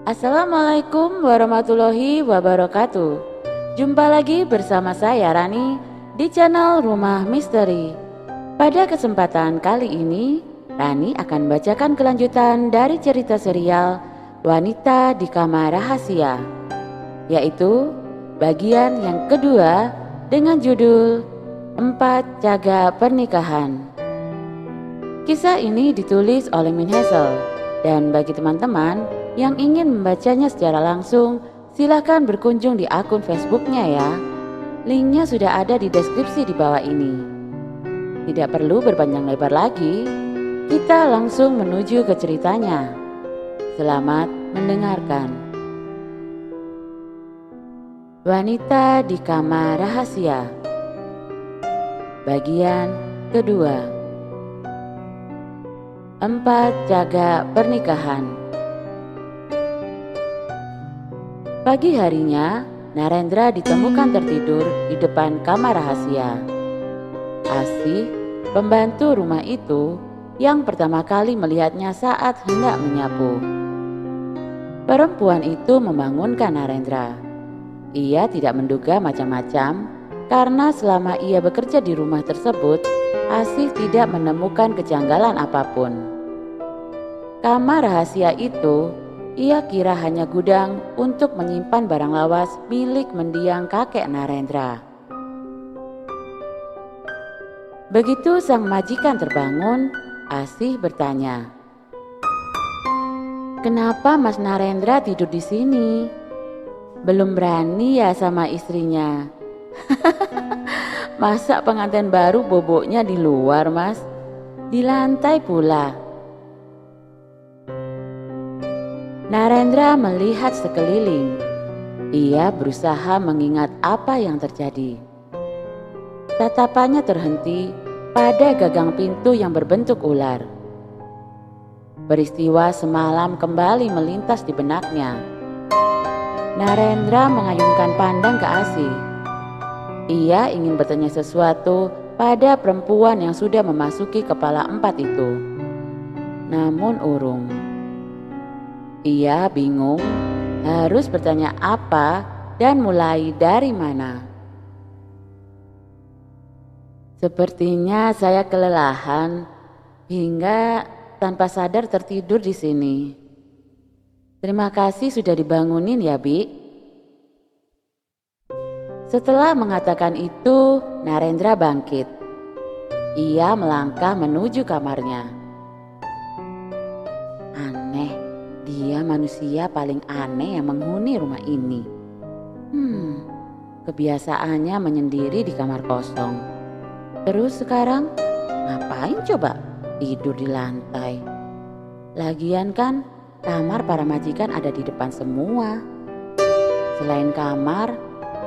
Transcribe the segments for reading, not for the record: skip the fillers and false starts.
Assalamualaikum warahmatullahi wabarakatuh. Jumpa lagi bersama saya Rani di channel Rumah Misteri. Pada kesempatan kali ini, Rani akan bacakan kelanjutan dari cerita serial Wanita di Kamar Rahasia, yaitu bagian yang kedua dengan judul 4 Jaga Pernikahan. Kisah ini ditulis oleh Min Hazel, dan bagi teman-teman yang ingin membacanya secara langsung, silakan berkunjung di akun Facebooknya ya. Linknya sudah ada di deskripsi di bawah ini. Tidak perlu berpanjang lebar lagi, kita langsung menuju ke ceritanya. Selamat mendengarkan. Wanita di Kamar Rahasia, bagian kedua. 4 Jaga Pernikahan. Pagi harinya, Narendra ditemukan tertidur di depan kamar rahasia. Asih, pembantu rumah itu, yang pertama kali melihatnya saat hendak menyapu. Perempuan itu membangunkan Narendra. Ia tidak menduga macam-macam karena selama ia bekerja di rumah tersebut, Asih tidak menemukan kejanggalan apapun. Kamar rahasia itu ia kira hanya gudang untuk menyimpan barang lawas milik mendiang kakek Narendra. Begitu sang majikan terbangun, Asih bertanya, "Kenapa Mas Narendra tidur di sini? Belum berani ya sama istrinya?" "Masa pengantin baru boboknya di luar, Mas? Di lantai pula." Narendra melihat sekeliling. Ia berusaha mengingat apa yang terjadi. Tatapannya terhenti pada gagang pintu yang berbentuk ular. Peristiwa semalam kembali melintas di benaknya. Narendra mengayunkan pandang ke Asih. Ia ingin bertanya sesuatu pada perempuan yang sudah memasuki kepala 4 itu. Namun urung. Ia bingung harus bertanya apa dan mulai dari mana. "Sepertinya saya kelelahan hingga tanpa sadar tertidur di sini. Terima kasih sudah dibangunin ya, Bi." Setelah mengatakan itu, Narendra bangkit. Ia melangkah menuju kamarnya. Aneh, dia manusia paling aneh yang menghuni rumah ini. Kebiasaannya menyendiri di kamar kosong. Terus sekarang ngapain coba tidur di lantai? Lagian kan kamar para majikan ada di depan semua. Selain kamar,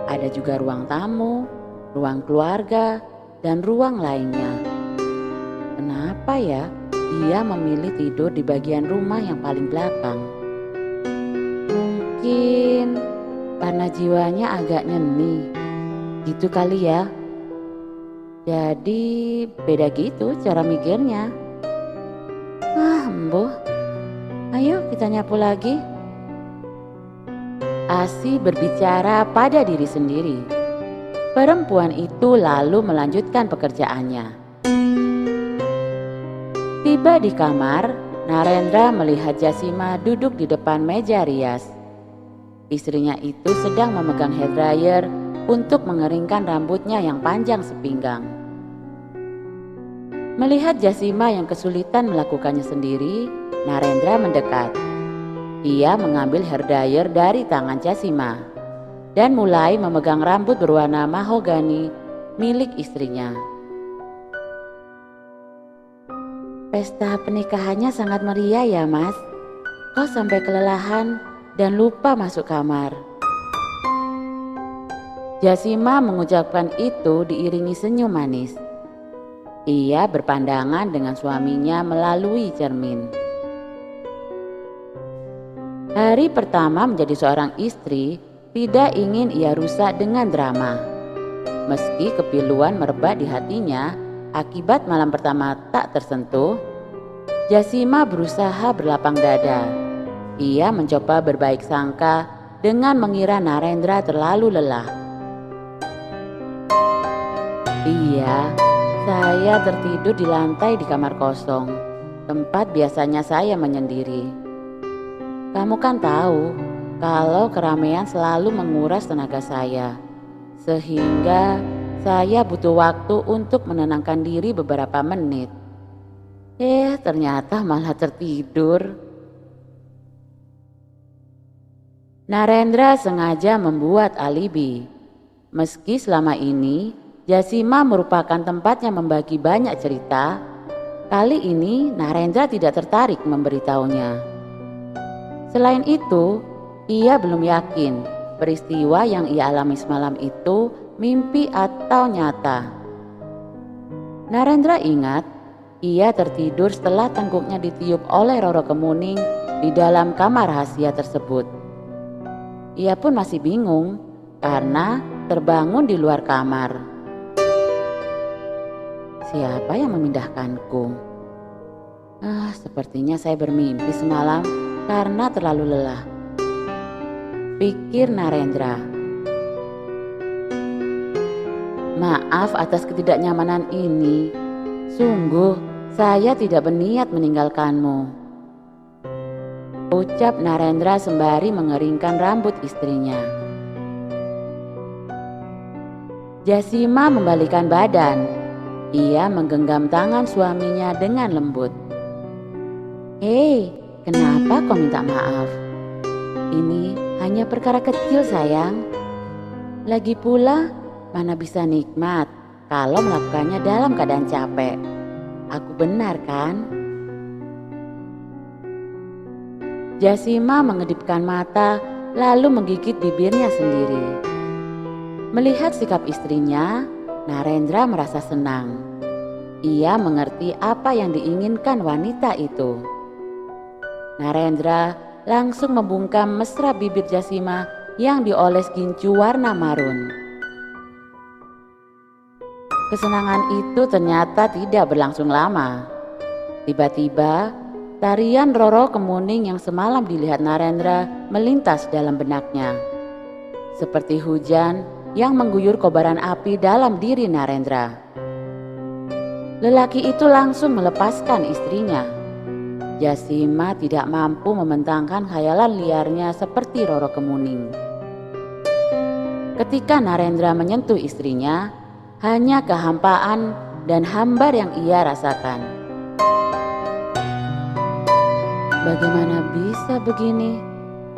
ada juga ruang tamu, ruang keluarga, dan ruang lainnya. Kenapa ya dia memilih tidur di bagian rumah yang paling belakang? Mungkin karena jiwanya agak nyeni, gitu kali ya. Jadi beda gitu cara mikirnya. Embuh, ayo kita nyapu lagi. Asih berbicara pada diri sendiri. Perempuan itu lalu melanjutkan pekerjaannya. Tiba di kamar, Narendra melihat Jasima duduk di depan meja rias. Istrinya itu sedang memegang hair dryer untuk mengeringkan rambutnya yang panjang sepinggang. Melihat Jasima yang kesulitan melakukannya sendiri, Narendra mendekat. Ia mengambil hair dryer dari tangan Jasima dan mulai memegang rambut berwarna mahogani milik istrinya. "Pesta pernikahannya sangat meriah ya, Mas. Kau sampai kelelahan dan lupa masuk kamar." Jasima mengucapkan itu diiringi senyum manis. Ia berpandangan dengan suaminya melalui cermin. Hari pertama menjadi seorang istri tidak ingin ia rusak dengan drama. Meski kepiluan merebak di hatinya akibat malam pertama tak tersentuh, Jasima berusaha berlapang dada. Ia mencoba berbaik sangka dengan mengira Narendra terlalu lelah. Iya, saya tertidur di lantai di kamar kosong, tempat biasanya saya menyendiri. Kamu kan tahu kalau keramaian selalu menguras tenaga saya, sehingga saya butuh waktu untuk menenangkan diri beberapa menit. Ternyata malah tertidur. Narendra sengaja membuat alibi. Meski selama ini Jasima merupakan tempatnya membagi banyak cerita, kali ini Narendra tidak tertarik memberitahunya. Selain itu, ia belum yakin peristiwa yang ia alami semalam itu mimpi atau nyata. Narendra ingat, ia tertidur setelah tengkuknya ditiup oleh Roro Kemuning di dalam kamar rahasia tersebut. Ia pun masih bingung karena terbangun di luar kamar. Siapa yang memindahkanku? Sepertinya saya bermimpi semalam karena terlalu lelah, pikir Narendra. Maaf atas ketidaknyamanan ini. Sungguh saya tidak berniat meninggalkanmu, ucap Narendra sembari mengeringkan rambut istrinya. Jasima membalikkan badan. Ia menggenggam tangan suaminya dengan lembut. Kenapa kau minta maaf? Ini hanya perkara kecil sayang. Lagi pula mana bisa nikmat kalau melakukannya dalam keadaan capek. Aku benar kan? Jasima mengedipkan mata lalu menggigit bibirnya sendiri. Melihat sikap istrinya, Narendra merasa senang. Ia mengerti apa yang diinginkan wanita itu. Narendra langsung membungkam mesra bibir Jasima yang dioles gincu warna marun. Kesenangan itu ternyata tidak berlangsung lama. Tiba-tiba, tarian Roro Kemuning yang semalam dilihat Narendra melintas dalam benaknya. Seperti hujan yang mengguyur kobaran api dalam diri Narendra. Lelaki itu langsung melepaskan istrinya. Jasima tidak mampu membentangkan khayalan liarnya seperti Roro Kemuning. Ketika Narendra menyentuh istrinya, hanya kehampaan dan hambar yang ia rasakan. Bagaimana bisa begini?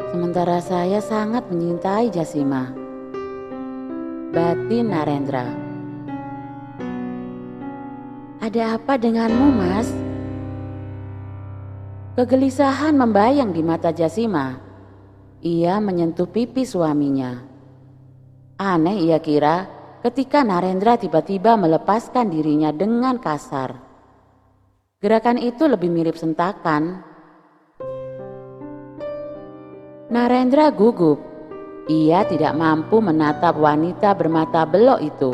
Sementara saya sangat menyintai Jasima, batin Narendra. Ada apa denganmu, Mas? Kegelisahan membayang di mata Jasima. Ia menyentuh pipi suaminya. Aneh ia kira ketika Narendra tiba-tiba melepaskan dirinya dengan kasar. Gerakan itu lebih mirip sentakan. Narendra gugup. Ia tidak mampu menatap wanita bermata belok itu.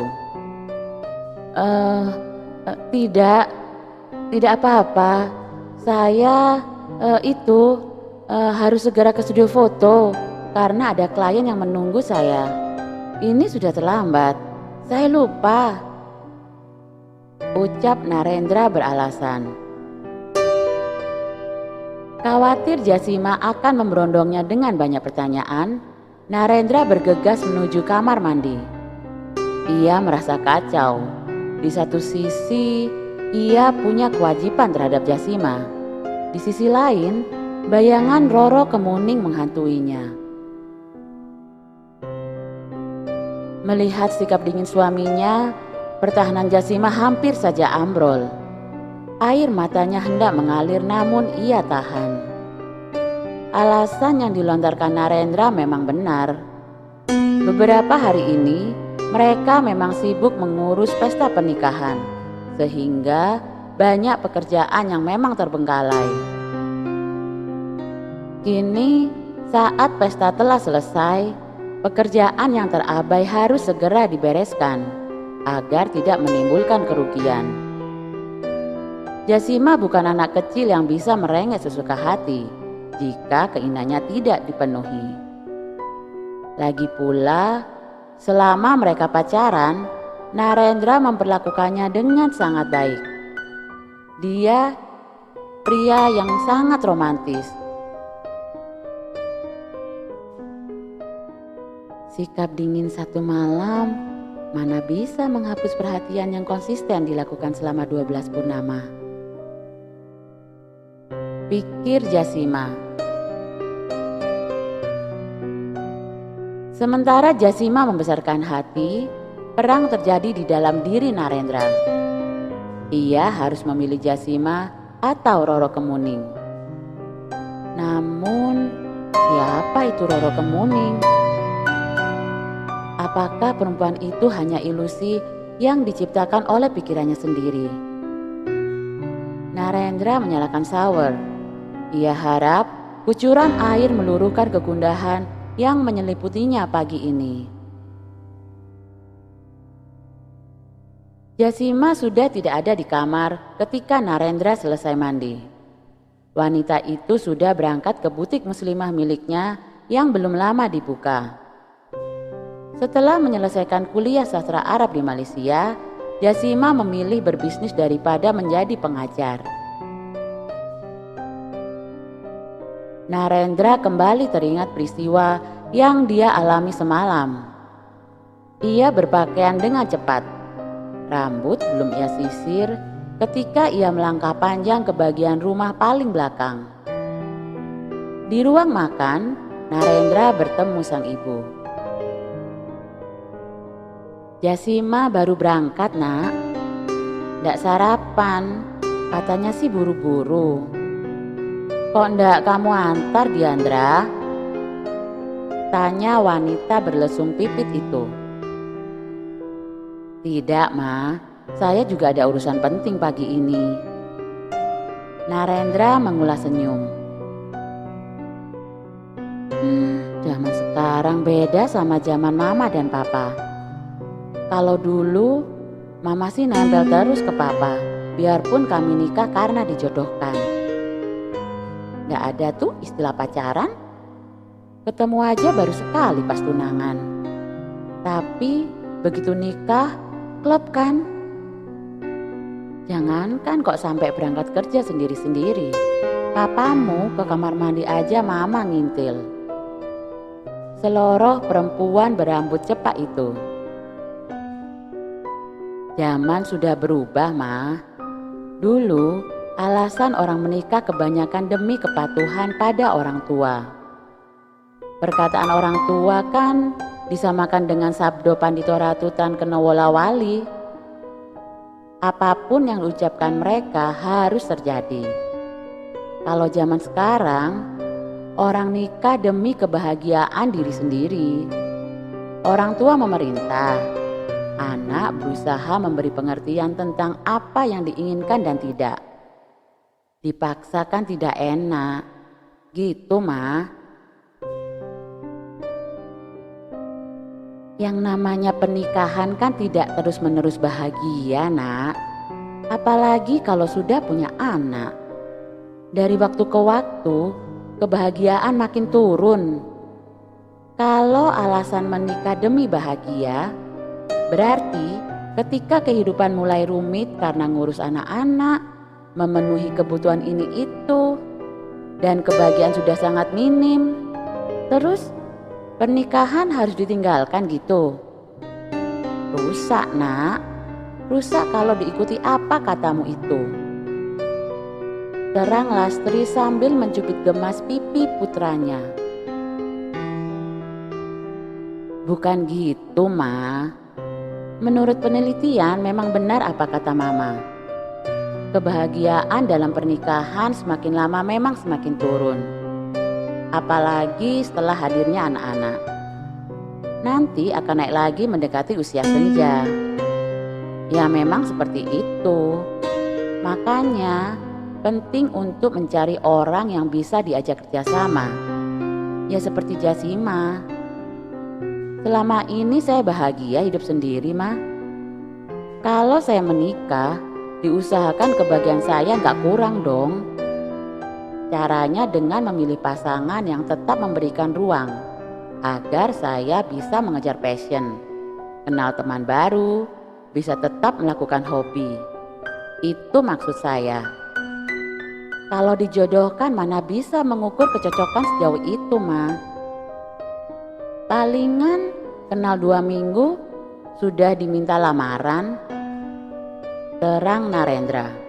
Tidak apa-apa. Saya harus segera ke studio foto karena ada klien yang menunggu saya. Ini sudah terlambat. Saya lupa, ucap Narendra beralasan. Khawatir Jasima akan memberondongnya dengan banyak pertanyaan, Narendra bergegas menuju kamar mandi. Ia merasa kacau. Di satu sisi, ia punya kewajiban terhadap Jasima. Di sisi lain, bayangan Roro Kemuning menghantuinya. Melihat sikap dingin suaminya, pertahanan Jasima hampir saja ambrol. Air matanya hendak mengalir namun ia tahan. Alasan yang dilontarkan Narendra memang benar. Beberapa hari ini mereka memang sibuk mengurus pesta pernikahan, sehingga banyak pekerjaan yang memang terbengkalai. Kini saat pesta telah selesai, pekerjaan yang terabai harus segera dibereskan agar tidak menimbulkan kerugian. Jasima bukan anak kecil yang bisa merengek sesuka hati. jika keinginannya tidak dipenuhi. Lagi pula, selama mereka pacaran, Narendra memperlakukannya dengan sangat baik. Dia pria yang sangat romantis. Sikap dingin satu malam mana bisa menghapus perhatian yang konsisten dilakukan selama 12 purnama. Pikir Jasima. Sementara Jasima membesarkan hati, perang terjadi di dalam diri Narendra. Ia harus memilih Jasima atau Roro Kemuning. Namun, siapa itu Roro Kemuning? Apakah perempuan itu hanya ilusi yang diciptakan oleh pikirannya sendiri? Narendra menyalakan shower. Ia harap kucuran air meluruhkan kegundahan yang menyeliputinya pagi ini. Jasima sudah tidak ada di kamar ketika Narendra selesai mandi. Wanita itu sudah berangkat ke butik muslimah miliknya yang belum lama dibuka. Setelah menyelesaikan kuliah sastra Arab di Malaysia, Jasima memilih berbisnis daripada menjadi pengajar. Narendra kembali teringat peristiwa yang dia alami semalam. Ia berpakaian dengan cepat. Rambut belum ia sisir ketika ia melangkah panjang ke bagian rumah paling belakang. Di ruang makan, Narendra bertemu sang ibu. Jasima baru berangkat, Nak. Ndak sarapan, katanya sih buru-buru. Kok ndak kamu antar, Diandra? Tanya wanita berlesung pipit itu. Tidak, Ma. Saya juga ada urusan penting pagi ini. Narendra mengulas senyum. Zaman sekarang beda sama zaman Mama dan Papa. Kalau dulu, Mama sih nempel terus ke Papa, biarpun kami nikah karena dijodohkan. Nggak ada tuh istilah pacaran. Ketemu aja baru sekali pas tunangan. Tapi begitu nikah, klop kan? Jangankan kok sampai berangkat kerja sendiri-sendiri. Papamu ke kamar mandi aja Mama ngintil. Seloroh perempuan berambut cepak itu. Zaman sudah berubah, Ma. Dulu, alasan orang menikah kebanyakan demi kepatuhan pada orang tua. Perkataan orang tua kan disamakan dengan sabdo Pandito Ratutan Kenowala Wali. Apapun yang diucapkan mereka harus terjadi. Kalau zaman sekarang, orang nikah demi kebahagiaan diri sendiri. Orang tua memerintah. Anak berusaha memberi pengertian tentang apa yang diinginkan dan tidak. Dipaksakan tidak enak. Gitu, Ma. Yang namanya pernikahan kan tidak terus-menerus bahagia, Nak. Apalagi kalau sudah punya anak. Dari waktu ke waktu, kebahagiaan makin turun. Kalau alasan menikah demi bahagia, berarti ketika kehidupan mulai rumit karena ngurus anak-anak, memenuhi kebutuhan ini itu, dan kebahagiaan sudah sangat minim, terus pernikahan harus ditinggalkan gitu. Rusak, Nak. Rusak kalau diikuti apa katamu itu. Terang Lastri sambil mencubit gemas pipi putranya. Bukan gitu, Ma. Menurut penelitian memang benar apa kata Mama. Kebahagiaan dalam pernikahan semakin lama memang semakin turun. Apalagi setelah hadirnya anak-anak. Nanti akan naik lagi mendekati usia senja. Ya memang seperti itu. Makanya penting untuk mencari orang yang bisa diajak kerjasama. Ya seperti Jasima. Selama ini saya bahagia hidup sendiri, Ma. Kalau saya menikah, diusahakan kebahagiaan saya gak kurang dong. Caranya dengan memilih pasangan yang tetap memberikan ruang agar saya bisa mengejar passion, kenal teman baru, bisa tetap melakukan hobi. Itu maksud saya. Kalau dijodohkan mana bisa mengukur kecocokan sejauh itu, Ma. Palingan kenal 2 minggu sudah diminta lamaran, terang Narendra.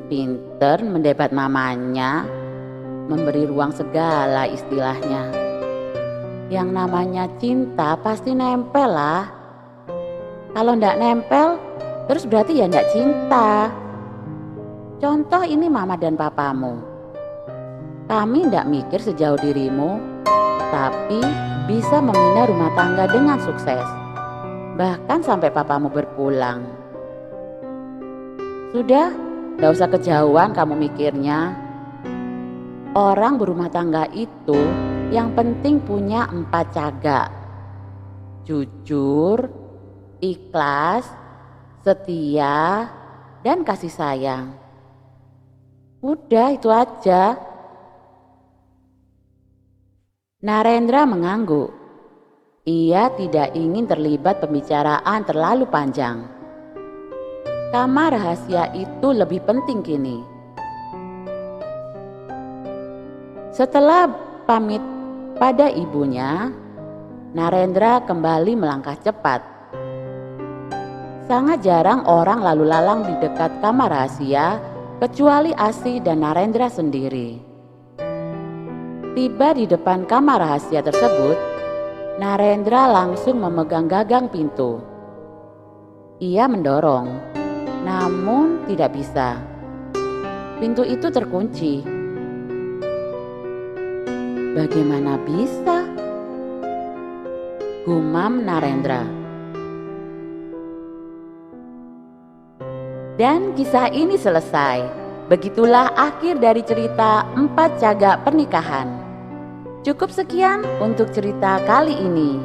Pinter mendebat mamanya, memberi ruang segala istilahnya. Yang namanya cinta pasti nempel lah. Kalau ndak nempel, terus berarti ya ndak cinta. Contoh ini mama dan papamu. Kami ndak mikir sejauh dirimu, tapi bisa membina rumah tangga dengan sukses. Bahkan sampai papamu berpulang. Sudah, gak usah kejauhan kamu mikirnya. Orang berumah tangga itu yang penting punya 4 caga. Jujur, ikhlas, setia, dan kasih sayang. Udah itu aja. Narendra mengangguk. Ia tidak ingin terlibat pembicaraan terlalu panjang. Kamar rahasia itu lebih penting kini. Setelah pamit pada ibunya, Narendra kembali melangkah cepat. Sangat jarang orang lalu lalang di dekat kamar rahasia kecuali Asi dan Narendra sendiri. Tiba di depan kamar rahasia tersebut, Narendra langsung memegang gagang pintu. Ia mendorong. Namun tidak bisa. Pintu itu terkunci. Bagaimana bisa? Gumam Narendra. Dan kisah ini selesai. Begitulah akhir dari cerita 4 caga pernikahan. Cukup sekian untuk cerita kali ini.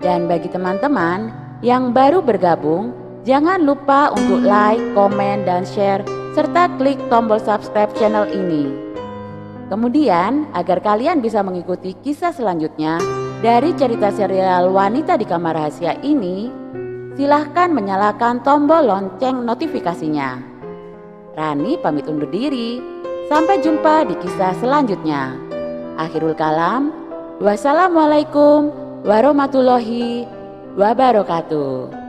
Dan bagi teman-teman yang baru bergabung, jangan lupa untuk like, komen, dan share, serta klik tombol subscribe channel ini. Kemudian, agar kalian bisa mengikuti kisah selanjutnya dari cerita serial Wanita di Kamar Rahasia ini, silahkan menyalakan tombol lonceng notifikasinya. Rani pamit undur diri. Sampai jumpa di kisah selanjutnya. Akhirul kalam, wassalamualaikum warahmatullahi wabarakatuh.